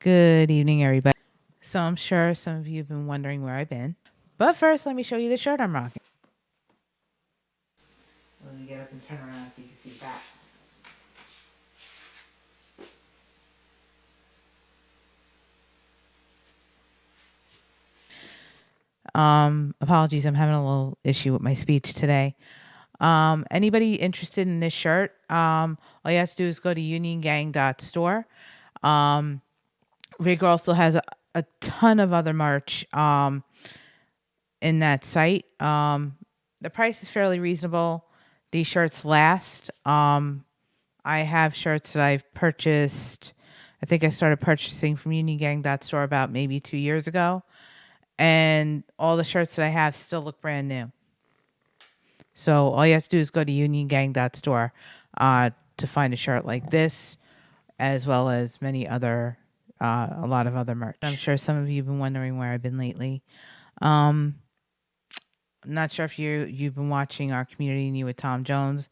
Good evening, everybody. So I'm sure some of you have been wondering where I've been. But first, let me show you the shirt I'm rocking. Let me get up and turn around so you can see that. Apologies, I'm having a little issue with my speech today. Anybody interested in this shirt? All you have to do is go to uniongang.store. Rig also has a ton of other merch in that site. The price is fairly reasonable. These shirts last. I have shirts that I've purchased. I think I started purchasing from uniongang.store about maybe 2 years ago. And all the shirts that I have still look brand new. So all you have to do is go to uniongang.store to find a shirt like this, as well as many other, a lot of other merch. I'm sure some of you have been wondering where I've been lately. I'm not sure if you've been watching our Community New with Tom Jones.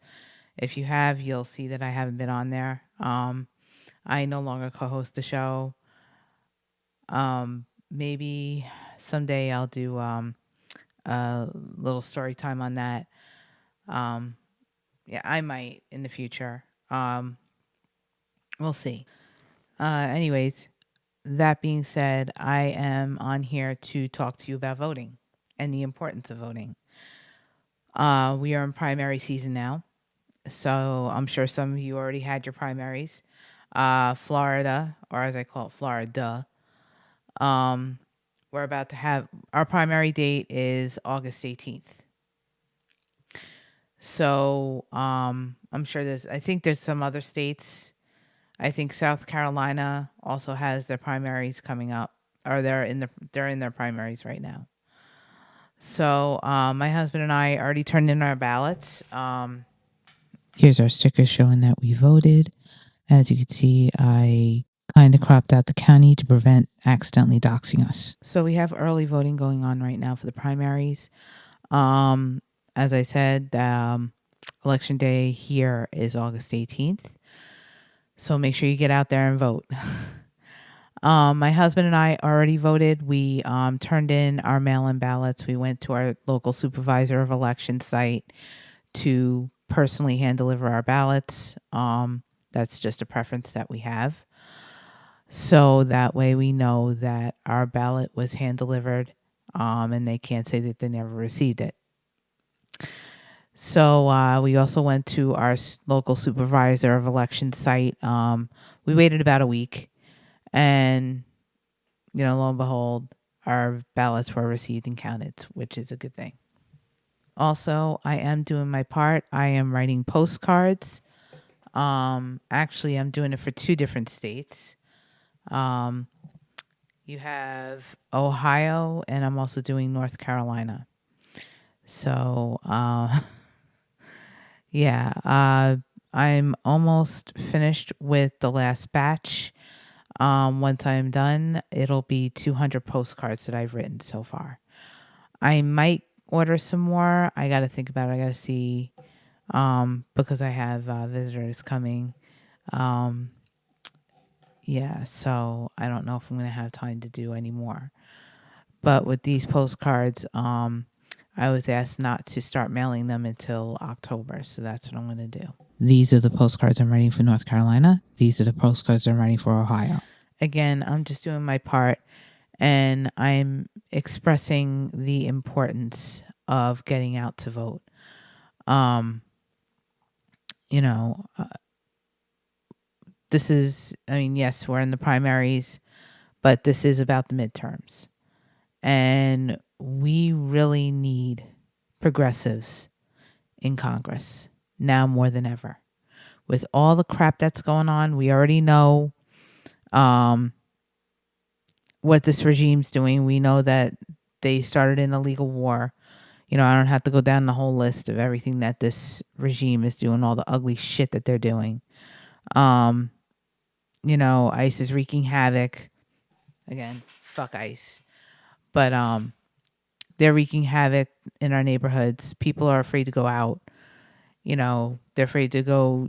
If you have, you'll see that I haven't been on there. I no longer co-host the show. Maybe someday I'll do a little story time on that. Yeah, I might in the future. We'll see. Anyways, that being said, I am on here to talk to you about voting and the importance of voting. We are in primary season now, so I'm sure some of you already had your primaries. Florida, or as I call it, Florida. We're about to have our primary date is August 18th. So I'm sure I think there's some other states. I think South Carolina also has their primaries coming up, or they're in their primaries right now. So my husband and I already turned in our ballots. Here's our sticker showing that we voted. As you can see, I kind of cropped out the county to prevent accidentally doxing us. So we have early voting going on right now for the primaries. As I said, election day here is August 18th. So make sure you get out there and vote. My husband and I already voted. We turned in our mail-in ballots. We went to our local supervisor of election site to personally hand deliver our ballots. That's just a preference that we have. So that way we know that our ballot was hand delivered, and they can't say that they never received it. So we also went to our local supervisor of election site. We waited about a week, and lo and behold, our ballots were received and counted, which is a good thing. Also, I am doing my part. I am writing postcards. Actually, I'm doing it for 2 different states. You have Ohio, and I'm also doing North Carolina. So, yeah, I'm almost finished with the last batch. Once I'm done, it'll be 200 postcards that I've written so far. I might order some more. I got to think about it. I got to see, because I have visitors coming. Yeah, so I don't know if I'm going to have time to do any more. But with these postcards, I was asked not to start mailing them until October, so that's what I'm going to do. These are the postcards I'm writing for North Carolina. These are the postcards I'm writing for Ohio. Again, I'm just doing my part, and I'm expressing the importance of getting out to vote. This is, yes, we're in the primaries, but this is about the midterms. And we really need progressives in Congress now more than ever. With all the crap that's going on, we already know what this regime's doing. We know that they started an illegal war. I don't have to go down the whole list of everything that this regime is doing, all the ugly shit that they're doing. ICE is wreaking havoc. Again, fuck ICE. But they're wreaking havoc in our neighborhoods. People are afraid to go out. They're afraid to go,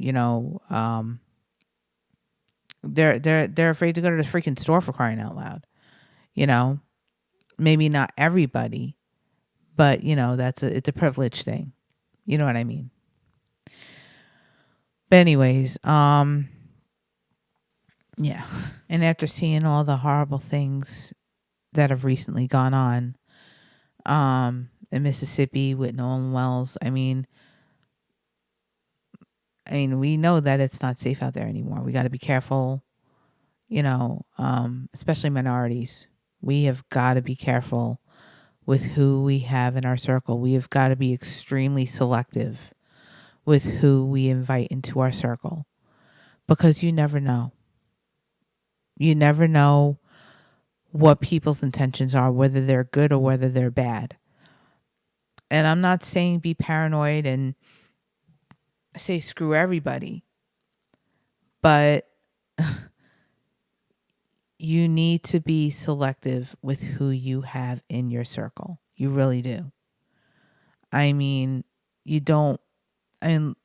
They're afraid to go to the freaking store, for crying out loud. You know, maybe not everybody, but it's a privilege thing. You know what I mean? But anyways, yeah. And after seeing all the horrible things that have recently gone on, in Mississippi with Nolan Wells, I mean, we know that it's not safe out there anymore. We got to be careful, especially minorities. We have got to be careful with who we have in our circle. We have got to be extremely selective with who we invite into our circle, because you never know. You never know what people's intentions are, whether they're good or whether they're bad. And I'm not saying be paranoid and say screw everybody, but you need to be selective with who you have in your circle. You really do. I mean, you don't, and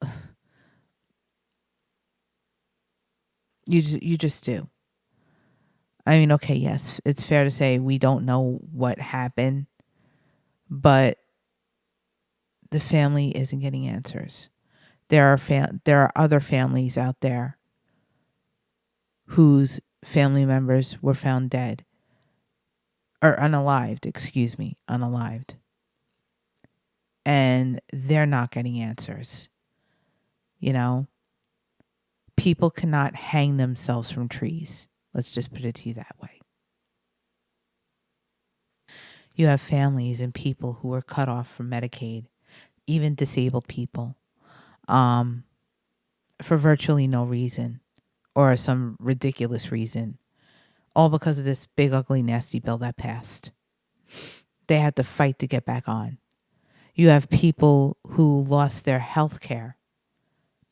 you just do. I mean, okay, yes, it's fair to say we don't know what happened, but the family isn't getting answers. There are other families out there whose family members were found dead or unalived, unalived. And they're not getting answers. People cannot hang themselves from trees. Let's just put it to you that way. You have families and people who are cut off from Medicaid, even disabled people, for virtually no reason or some ridiculous reason, all because of this big, ugly, nasty bill that passed. They had to fight to get back on. You have people who lost their health care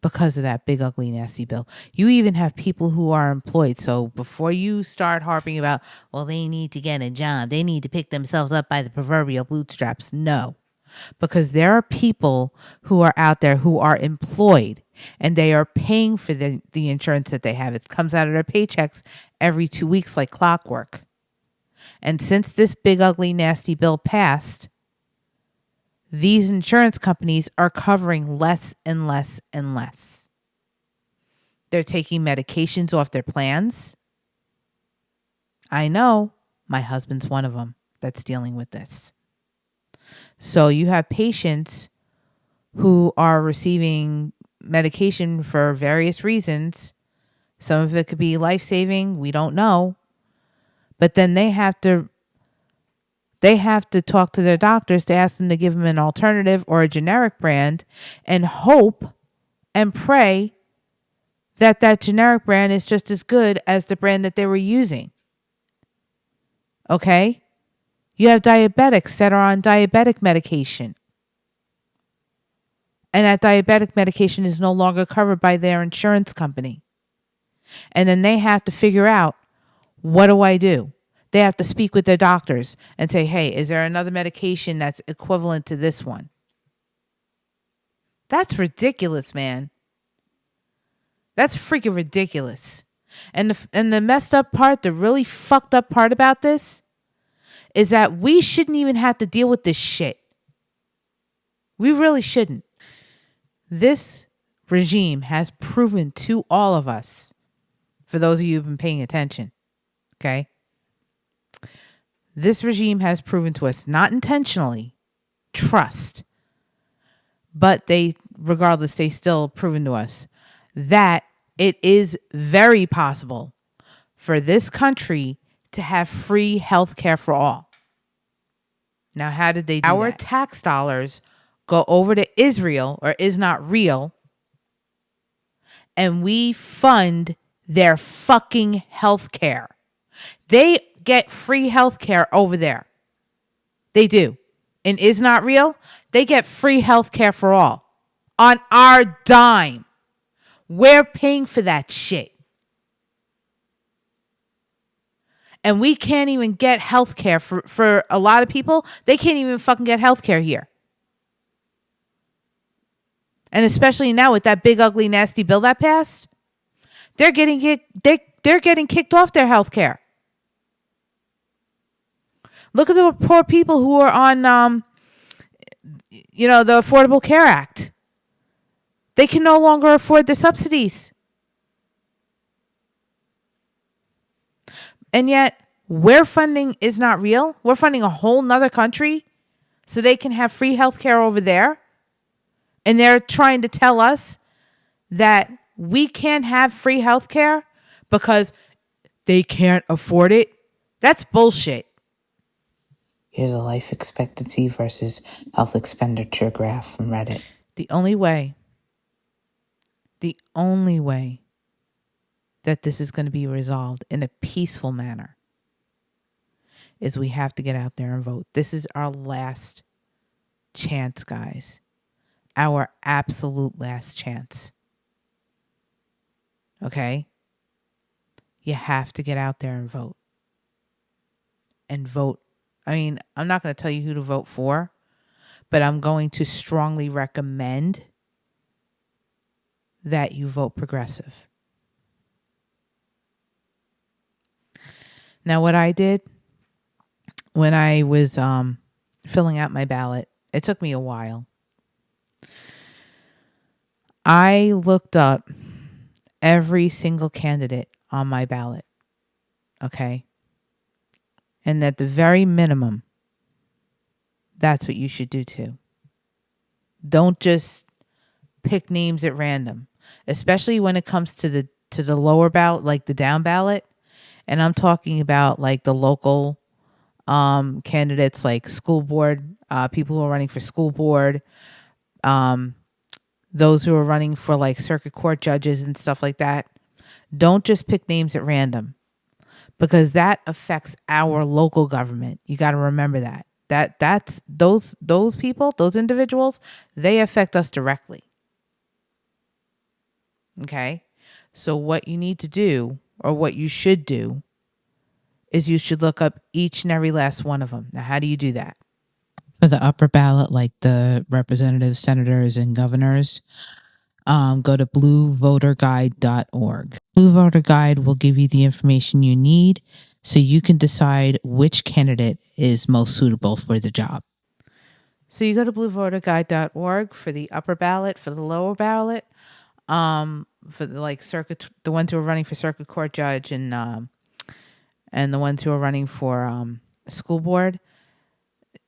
because of that big, ugly, nasty bill. You even have people who are employed. So before you start harping about, well, they need to get a job, they need to pick themselves up by the proverbial bootstraps. No, because there are people who are out there who are employed and they are paying for the insurance that they have. It comes out of their paychecks every 2 weeks like clockwork. And since this big, ugly, nasty bill passed, these insurance companies are covering less and less and less. They're taking medications off their plans. I know my husband's one of them that's dealing with this. So you have patients who are receiving medication for various reasons. Some of it could be life-saving. We don't know. But then they have to talk to their doctors to ask them to give them an alternative or a generic brand and hope and pray that that generic brand is just as good as the brand that they were using. Okay? You have diabetics that are on diabetic medication. And that diabetic medication is no longer covered by their insurance company. And then they have to figure out, what do I do? They have to speak with their doctors and say, hey, is there another medication that's equivalent to this one? That's ridiculous, man. That's freaking ridiculous. And the messed up part, the really fucked up part about this is that we shouldn't even have to deal with this shit. We really shouldn't. This regime has proven to all of us, for those of you who've been paying attention, okay? This regime has proven to us, not intentionally, trust, but regardless, they still proven to us that it is very possible for this country to have free health care for all. Now, how did they do that? Our tax dollars go over to Israel, or is not real, and we fund their fucking health care. They get free health care over there. They do. And is not real, they get free health care for all. On our dime. We're paying for that shit. And we can't even get health care for a lot of people. They can't even fucking get health care here. And especially now with that big, ugly, nasty bill that passed, they're getting it. they're getting kicked off their health care. Look at the poor people who are on the Affordable Care Act. They can no longer afford the subsidies. And yet, we're funding is not real. We're funding a whole nother country so they can have free health care over there. And they're trying to tell us that we can't have free health care because they can't afford it. That's bullshit. Here's a life expectancy versus health expenditure graph from Reddit. The only way that this is going to be resolved in a peaceful manner is we have to get out there and vote. This is our last chance, guys. Our absolute last chance. Okay? You have to get out there and vote. And vote. I mean, I'm not going to tell you who to vote for, but I'm going to strongly recommend that you vote progressive. Now, what I did when I was filling out my ballot, it took me a while. I looked up every single candidate on my ballot, okay? And at the very minimum, that's what you should do too. Don't just pick names at random, especially when it comes to the lower ballot, like the down ballot. And I'm talking about like the local candidates, like school board, people who are running for school board, those who are running for like circuit court judges and stuff like that. Don't just pick names at random, because that affects our local government. You got to remember that. That's those people, those individuals, they affect us directly. Okay? So what you need to do, or what you should do, is you should look up each and every last one of them. Now, how do you do that? For the upper ballot, like the representatives, senators, and governors, go to bluevoterguide.org. Blue Voter Guide will give you the information you need so you can decide which candidate is most suitable for the job. So you go to bluevoterguide.org for the upper ballot, for the lower ballot, for the ones who are running for circuit court judge and the ones who are running for school board.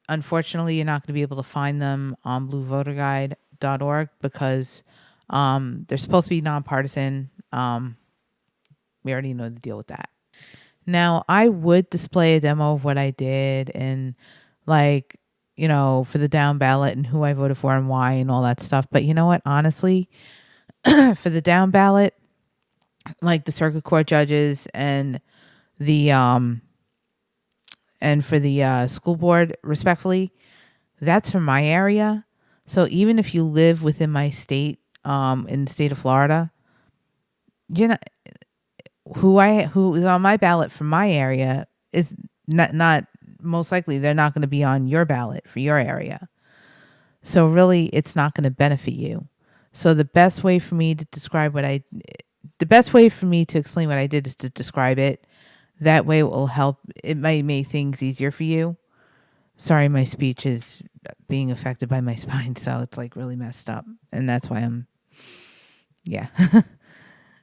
Unfortunately, you're not going to be able to find them on bluevoterguide.org because they're supposed to be nonpartisan. We already know the deal with that. Now, I would display a demo of what I did and for the down ballot and who I voted for and why and all that stuff. But you know what? Honestly, for the down ballot, like the circuit court judges and for the school board, respectfully, that's from my area. So even if you live within my state, in the state of Florida, you're not who is on my ballot from my area is not most likely they're not going to be on your ballot for your area. So really, it's not going to benefit you. So the best way for me to explain what I did is to describe it. That way it will help. It might make things easier for you. Sorry, my speech is being affected by my spine, so it's like really messed up. And that's why I'm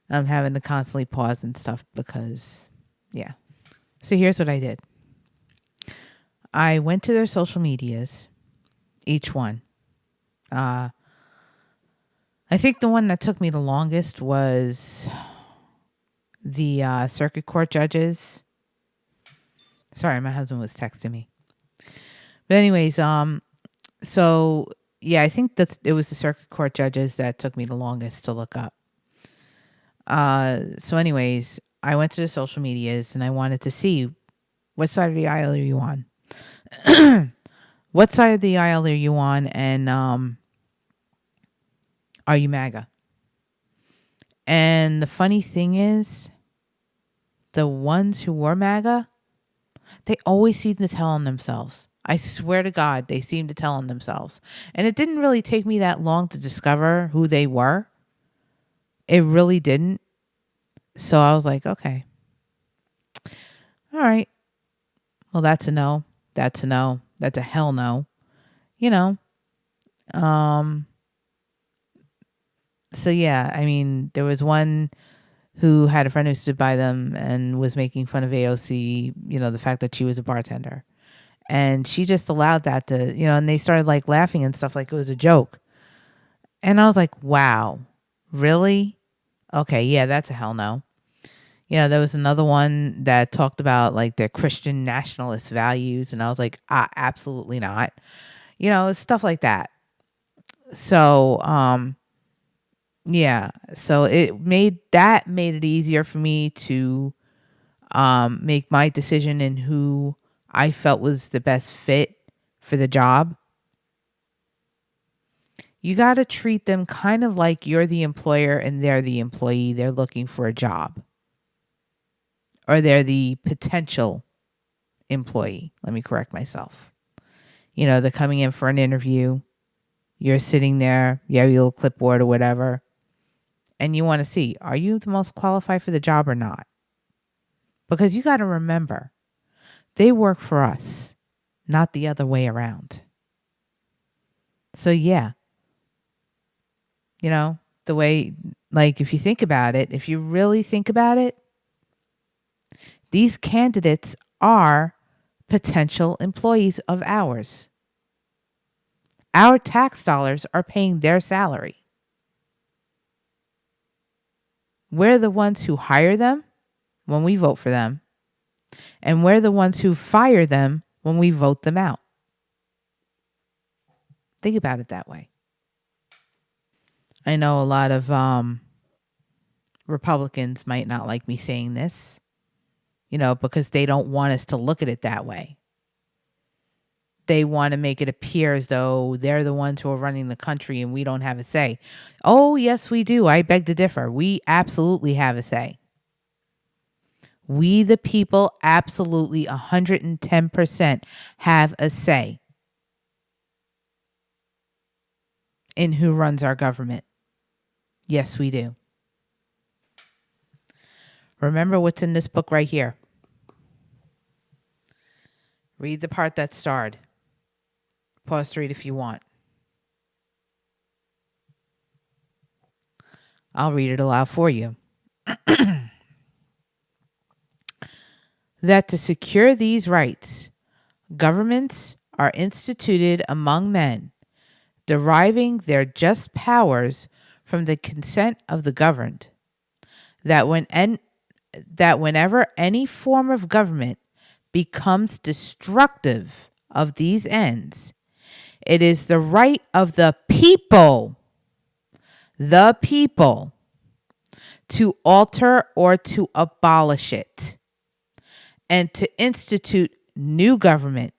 having to constantly pause and stuff because, yeah. So here's what I did. I went to their social medias, each one. I think the one that took me the longest was the circuit court judges. Sorry, my husband was texting me. But anyways, so yeah, I think it was the circuit court judges that took me the longest to look up. So anyways, I went to the social medias and I wanted to see what side of the aisle are you on? What side of the aisle are you on? And are you MAGA? And the funny thing is, the ones who were MAGA, they always seem to tell on themselves. I swear to God, they seem to tell on themselves. And it didn't really take me that long to discover who they were. It really didn't. So I was like, okay, all right. Well, that's a no. That's a no. That's a hell no. You know. Um. So yeah, I mean, there was one who had a friend who stood by them and was making fun of AOC. The fact that she was a bartender, and she just allowed that to, and they started like laughing and stuff like it was a joke. And I was like, wow, really? Okay, yeah, that's a hell no. Yeah, there was another one that talked about like their Christian nationalist values, and I was like, absolutely not. Stuff like that. So, yeah, so it made it easier for me to make my decision in who I felt was the best fit for the job. You got to treat them kind of like you're the employer and they're the employee. They're looking for a job, or they're the potential employee. Let me correct myself. They're coming in for an interview. You're sitting there, you have your little clipboard or whatever, and you want to see, are you the most qualified for the job or not? Because you got to remember, they work for us, not the other way around. So, yeah, the way, like, if you think about it, if you really think about it, these candidates are potential employees of ours. Our tax dollars are paying their salary. We're the ones who hire them when we vote for them, and we're the ones who fire them when we vote them out. Think about it that way. I know a lot of Republicans might not like me saying this, because they don't want us to look at it that way. They want to make it appear as though they're the ones who are running the country and we don't have a say. Oh, yes, we do. I beg to differ. We absolutely have a say. We, the people, absolutely 110% have a say in who runs our government. Yes, we do. Remember what's in this book right here. Read the part that starred. Pause to read if you want. I'll read it aloud for you. That to secure these rights, governments are instituted among men, deriving their just powers from the consent of the governed. That whenever any form of government becomes destructive of these ends, it is the right of the people, to alter or to abolish it, and to institute new government,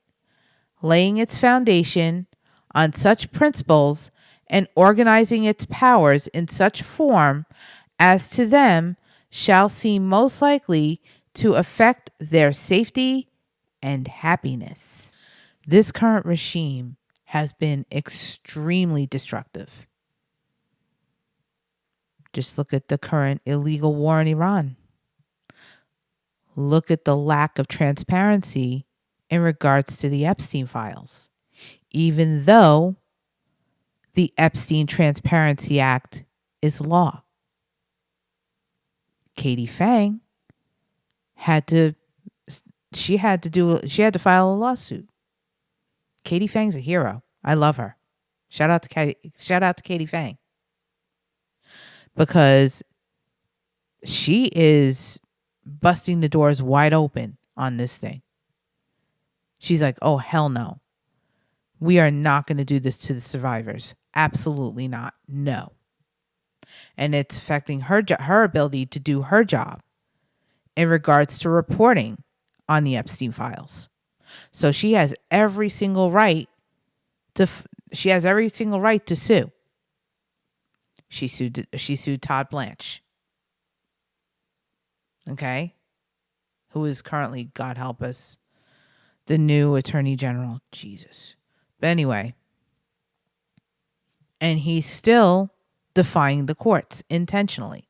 laying its foundation on such principles and organizing its powers in such form as to them shall seem most likely to affect their safety and happiness. This current regime has been extremely destructive. Just look at the current illegal war in Iran. Look at the lack of transparency in regards to the Epstein files. Even though the Epstein Transparency Act is law, Katie Fang had to file a lawsuit. Katie Fang's a hero. I love her. Shout out to Katie Fang, because she is busting the doors wide open on this thing. She's like, "Oh, hell no. We are not going to do this to the survivors. Absolutely not. No." And it's affecting her ability to do her job in regards to reporting on the Epstein files. So she has every single right to sue. She sued Todd Blanche. Okay? Who is currently, God help us, the new Attorney General. Jesus. But anyway, and he's still defying the courts intentionally.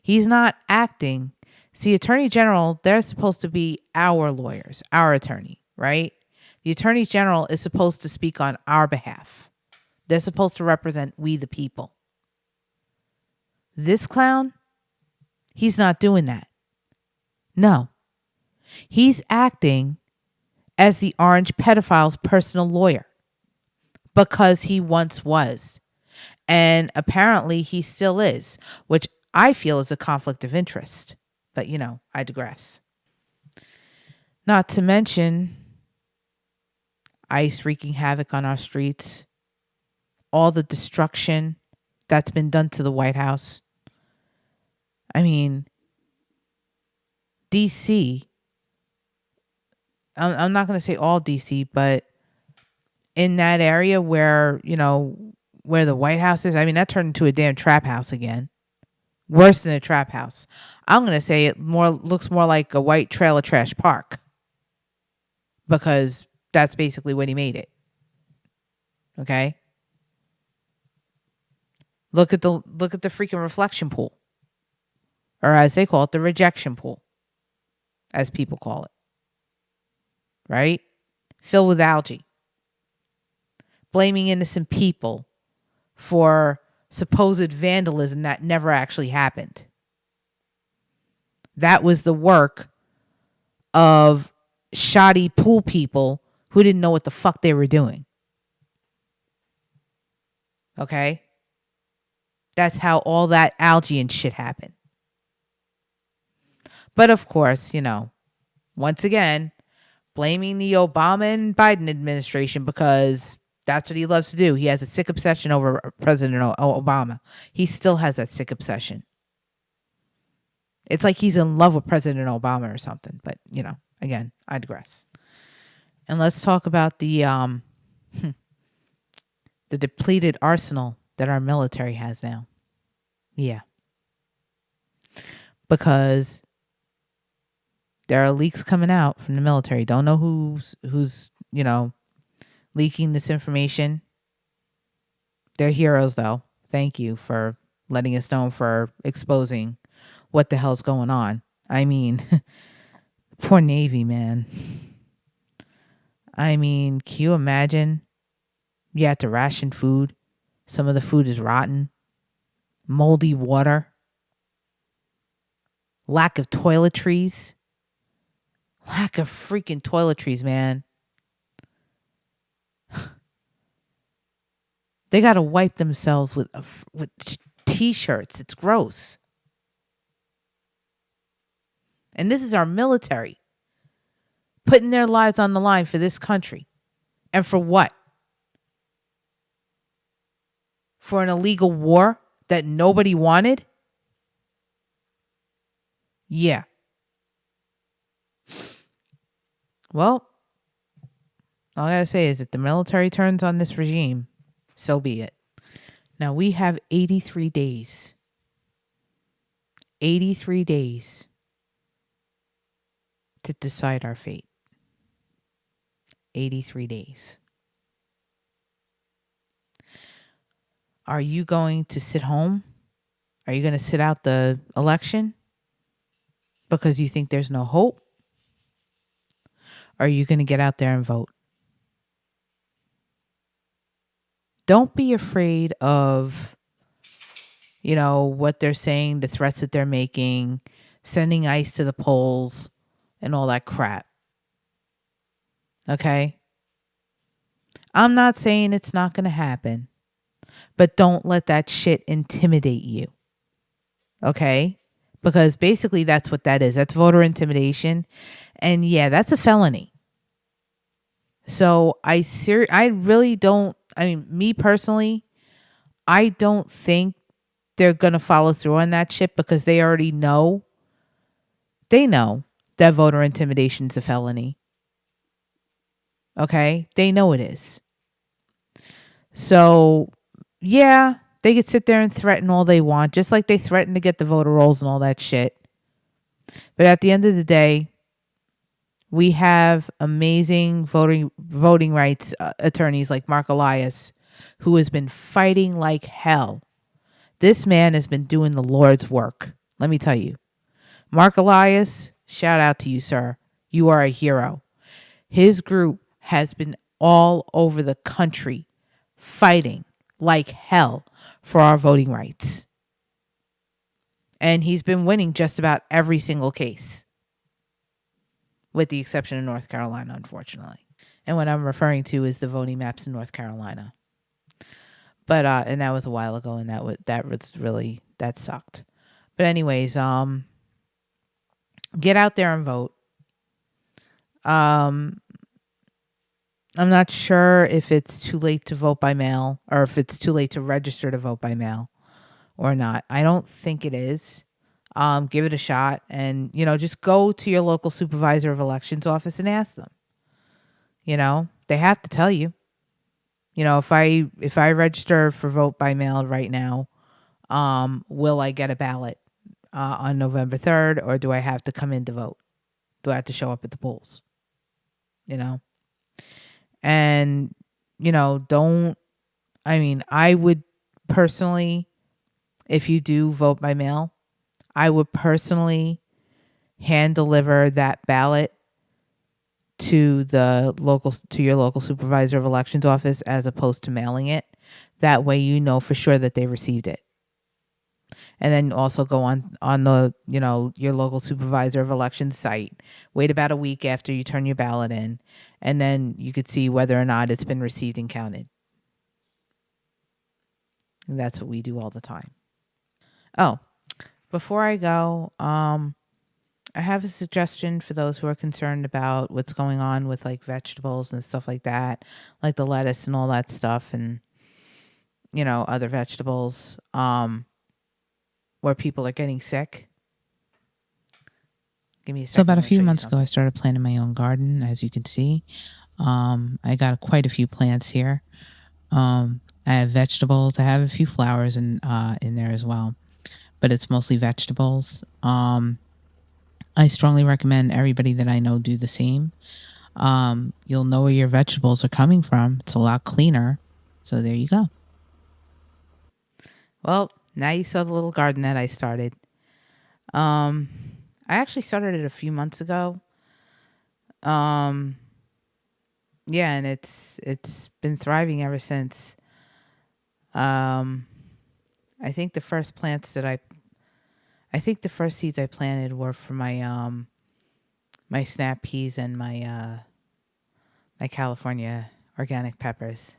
He's not acting. See, Attorney General, they're supposed to be our lawyers, our attorney, right? The Attorney General is supposed to speak on our behalf. They're supposed to represent we the people. This clown, he's not doing that. No. He's acting as the orange pedophile's personal lawyer because he once was. And apparently he still is, which I feel is a conflict of interest. But, I digress. Not to mention ICE wreaking havoc on our streets, all the destruction that's been done to the White House. I mean, DC, I'm not going to say all DC, but in that area where, where the White House is, I mean, that turned into a damn trap house again. Worse than a trap house. I'm going to say it looks more like a white trailer trash park, because that's basically what he made it. Okay? Look at the freaking reflection pool. Or as they call it, the rejection pool, as people call it. Right? Filled with algae. Blaming innocent people for supposed vandalism that never actually happened. That was the work of shoddy pool people who didn't know what the fuck they were doing. Okay? That's how all that algae and shit happened. But of course, once again, blaming the Obama and Biden administration because that's what he loves to do. He has a sick obsession over President Obama. He still has that sick obsession. It's like he's in love with President Obama or something. But, again, I digress. And let's talk about the depleted arsenal that our military has now. Yeah. Because there are leaks coming out from the military. Don't know who's leaking this information. They're heroes, though. Thank you for letting us know, for exposing what the hell's going on. I mean, poor Navy, man. I mean, can you imagine? You have to ration food. Some of the food is rotten. Moldy water. Lack of toiletries. Lack of freaking toiletries, man. They got to wipe themselves with T-shirts. It's gross. And this is our military putting their lives on the line for this country. And for what? For an illegal war that nobody wanted? Yeah. Well, all I gotta say is if the military turns on this regime, so be it. Now we have 83 days. 83 days to decide our fate. 83 days. Are you going to sit home? Are you going to sit out the election because you think there's no hope? Or are you going to get out there and vote? Don't be afraid of, what they're saying, the threats that they're making, sending ICE to the polls, and all that crap. Okay? I'm not saying it's not going to happen, but don't let that shit intimidate you. Okay? Because basically that's what that is. That's voter intimidation. And yeah, that's a felony. So I really don't, me personally, I don't think they're going to follow through on that shit because they already know. They know that voter intimidation is a felony. Okay? They know it is. So, yeah, they could sit there and threaten all they want, just like they threaten to get the voter rolls and all that shit. But at the end of the day, we have amazing voting rights attorneys like Mark Elias, who has been fighting like hell. This man has been doing the Lord's work. Let me tell you. Mark Elias, shout out to you, sir. You are a hero. His group has been all over the country fighting like hell for our voting rights. And he's been winning just about every single case, with the exception of North Carolina, unfortunately. And what I'm referring to is the voting maps in North Carolina. But and that was a while ago, and that sucked. But anyways, get out there and vote. I'm not sure if it's too late to vote by mail, or if it's too late to register to vote by mail or not. I don't think it is. Give it a shot, and just go to your local supervisor of elections office and ask them. They have to tell you. If I register for vote by mail right now, will I get a ballot on November 3rd, or do I have to come in to vote? Do I have to show up at the polls? And I would personally, if you do vote by mail, I would personally hand deliver that ballot to your local supervisor of elections office, as opposed to mailing it. That way you know for sure that they received it. And then also go on the, your local supervisor of elections site. Wait about a week after you turn your ballot in, and then you could see whether or not it's been received and counted. And that's what we do all the time. Oh, before I go, I have a suggestion for those who are concerned about what's going on with like vegetables and stuff like that, like the lettuce and all that stuff, and other vegetables, where people are getting sick. Give me a second. So about a few months ago, I started planting my own garden, as you can see. I got quite a few plants here. I have vegetables. I have a few flowers in there as well, but it's mostly vegetables. I strongly recommend everybody that I know do the same. You'll know where your vegetables are coming from. It's a lot cleaner. So there you go. Well, now you saw the little garden that I started. I actually started it a few months ago. Yeah, and it's been thriving ever since. I think the first seeds I planted were for my my snap peas and my California organic peppers,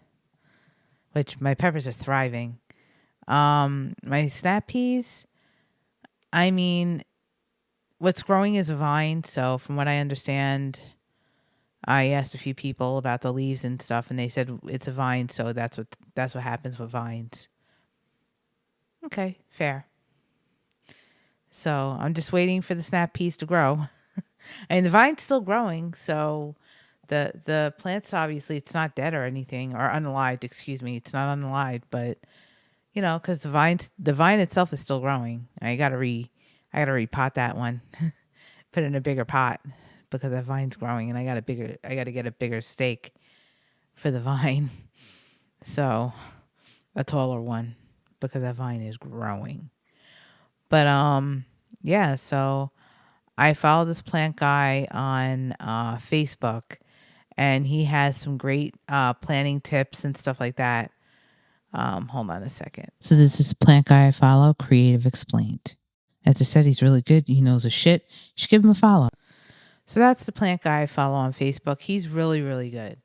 which my peppers are thriving. My snap peas, what's growing is a vine. So from what I understand, I asked a few people about the leaves and stuff, and they said it's a vine. So that's what happens with vines. Okay, fair. So I'm just waiting for the snap peas to grow. The vine's still growing, so the plant's obviously, it's not dead or anything, or unalived, excuse me. It's not unalived, but because the vine itself is still growing. I gotta repot that one, put it in a bigger pot, because that vine's growing, and I gotta get a bigger stake for the vine. So a taller one, because that vine is growing. But yeah, so I follow this plant guy on Facebook, and he has some great planting tips and stuff like that. Hold on a second. So this is a plant guy I follow, Creative Explained. As I said, he's really good. He knows his shit. You should give him a follow. So that's the plant guy I follow on Facebook. He's really, really good.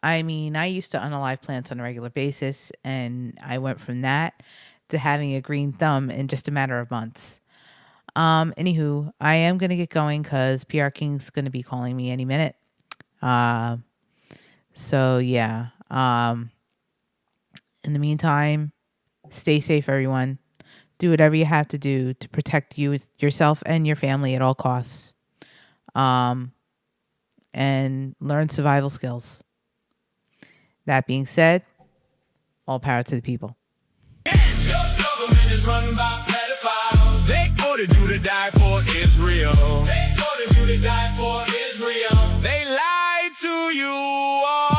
I used to unalive plants on a regular basis, and I went from that to having a green thumb in just a matter of months. Anywho, I am going to get going because PR King's going to be calling me any minute. So yeah. In the meantime, stay safe, everyone. Do whatever you have to do to protect yourself and your family at all costs. And learn survival skills. That being said, all power to the people. Your government is run by pedophiles. They ordered you to die for Israel. They ordered you to die for Israel. They lied to you all.